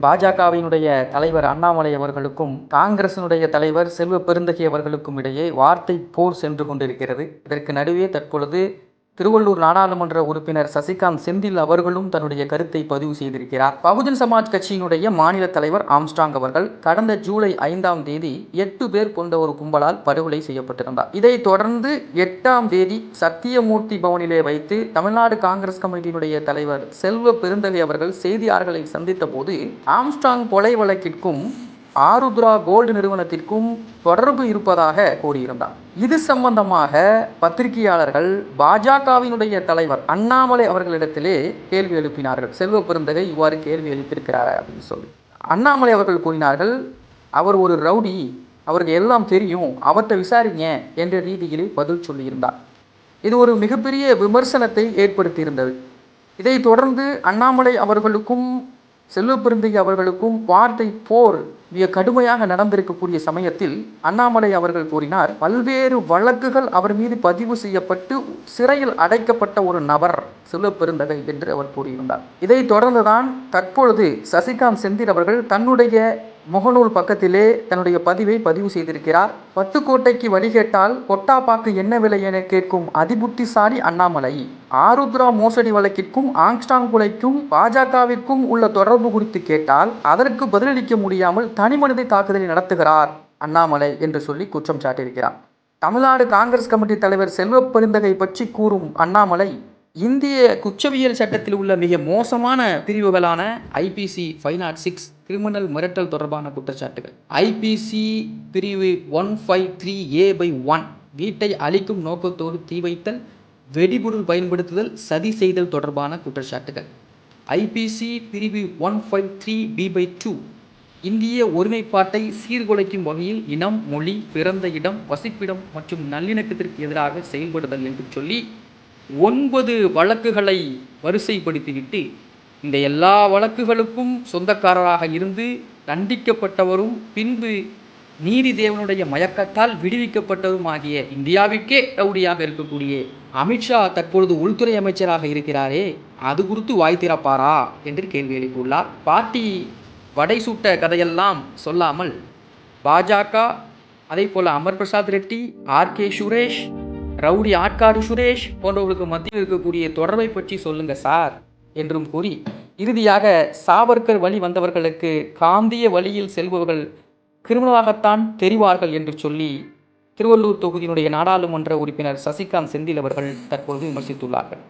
பாஜகவினுடைய தலைவர் அண்ணாமலை அவர்களுக்கும் காங்கிரசினுடைய தலைவர் செல்வ பெருந்தகை அவர்களுக்கும் இடையே வார்த்தை போர் சென்று கொண்டிருக்கிறது. இதற்கு நடுவே தற்பொழுது திருவள்ளூர் நாடாளுமன்ற உறுப்பினர் சசிகாந்த் செந்தில் அவர்களும் தன்னுடைய கருத்தை பதிவு செய்திருக்கிறார். பகுஜன் சமாஜ் கட்சியினுடைய மாநில தலைவர் ஆம்ஸ்ட்ராங் அவர்கள் கடந்த ஜூலை 5ஆம் தேதி 8 பேர் கொண்ட ஒரு கும்பலால் படுகொலை செய்யப்பட்டிருந்தார். இதைத் தொடர்ந்து 8ஆம் தேதி சத்தியமூர்த்தி பவனிலே வைத்து தமிழ்நாடு காங்கிரஸ் கமிட்டியினுடைய தலைவர் செல்வ பெருந்தகை அவர்கள் செய்தியாளர்களை சந்தித்த போது ஆம்ஸ்ட்ராங் கொலை வழக்கிற்கும் ஆருத்ரா கோல்டு நிறுவனத்திற்கும் தொடர்பு இருப்பதாக கூறியிருந்தார். இது சம்பந்தமாக பத்திரிகையாளர்கள் பாஜகவினுடைய தலைவர் அண்ணாமலை அவர்களிடத்திலே கேள்வி எழுப்பினார்கள். செல்வ பெருந்தகை இவ்வாறு கேள்வி எழுப்பியிருக்கிறார் அப்படின்னு சொல்லி அண்ணாமலை அவர்கள் கூறினார்கள், அவர் ஒரு ரவுடி, அவருக்கு எல்லாம் தெரியும், அவர்கிட்ட விசாரிங்க என்ற ரீதியிலே பதில் சொல்லியிருந்தார். இது ஒரு மிகப்பெரிய விமர்சனத்தை ஏற்படுத்தியிருந்தது. இதைத் தொடர்ந்து அண்ணாமலை அவர்களுக்கும் செல்வ பெருந்தகை அவர்களுக்கும் வார்த்தை போர் மிக கடுமையாக நடந்திருக்கக்கூடிய சமயத்தில் அண்ணாமலை அவர்கள் கூறினார், பல்வேறு வழக்குகள் அவர் மீது பதிவு செய்யப்பட்டு சிறையில் அடைக்கப்பட்ட ஒரு நபர் செல்வ பெருந்தகை என்று அவர் கூறியிருந்தார். இதைத் தொடர்ந்துதான் தற்பொழுது சசிகாந்த் செந்தில் அவர்கள் தன்னுடைய முகநூல் பக்கத்திலே தன்னுடைய பதிவை பதிவு செய்திருக்கிறார். பட்டுக்கோட்டைக்கு வழிகேட்டால் கொட்டாப்பாக்கு என்ன விலை என கேட்கும் அதிபுத்திசாலி அண்ணாமலை ஆருத்ரா மோசடி வழக்கிற்கும் ஆம்ஸ்ட்ராங் கொலைக்கும் பாஜகவிற்கும் உள்ள தொடர்பு குறித்து கேட்டால் அதற்கு பதிலளிக்க முடியாமல் தனிமனித தாக்குதலை நடத்துகிறார் அண்ணாமலை என்று சொல்லி குற்றம் சாட்டியிருக்கிறார். தமிழ்நாடு காங்கிரஸ் கமிட்டி தலைவர் செல்வ பெருந்தகை பற்றி கூறும் அண்ணாமலை இந்திய குற்றவியல் சட்டத்தில் உள்ள மிக மோசமான பிரிவுகளான IPC 506 கிரிமினல் மிரட்டல் தொடர்பான குற்றச்சாட்டுகள், IPC பிரிவு 153A/1 வீட்டை அழிக்கும் நோக்கத்தோடு தீ வைத்தல், வெடிபொருள் பயன்படுத்துதல், சதி செய்தல் தொடர்பான குற்றச்சாட்டுகள், IPC பிரிவு 153B/2 இந்திய ஒருமைப்பாட்டை சீர்குலைக்கும் வகையில் இனம், மொழி, பிறந்த இடம், வசிப்பிடம் மற்றும் நல்லிணக்கத்திற்கு எதிராக செயல்படுதல் என்று சொல்லி 9 வழக்குகளை வரிசைப்படுத்திவிட்டு இந்த எல்லா வழக்குகளுக்கும் சொந்தக்காரராக இருந்து தண்டிக்கப்பட்டவரும் பின்பு நீதி தேவனுடைய மயக்கத்தால் விடுவிக்கப்பட்டவரும் ஆகிய இந்தியாவிற்கே ரவுடியாக இருக்கக்கூடிய அமித்ஷா தற்பொழுது உள்துறை அமைச்சராக இருக்கிறாரே, அது குறித்து வாய் திறப்பாரா என்று கேள்வி எழுப்பியுள்ளார். பார்ட்டி வடை சுட்ட கதையெல்லாம் சொல்லாமல் பாஜக, அதே போல் அமர் பிரசாத் ரெட்டி, RK சுரேஷ், ரவுடி ஆட்காடு சுரேஷ் போன்றவர்களுக்கு மத்தியில் இருக்கக்கூடிய தொடர்பை பற்றி சொல்லுங்க சார் என்றும் கூறி, இறுதியாக சாவர்கர் வழி வந்தவர்களுக்கு காந்திய வழியில் செல்பவர்கள் கிரிமினலாகத்தான் தெரிவார்கள் என்று சொல்லி திருவள்ளூர் தொகுதியினுடைய நாடாளுமன்ற உறுப்பினர் சசிகாந்த் செந்தில் அவர்கள் தற்பொழுது விமர்சித்துள்ளார்கள்.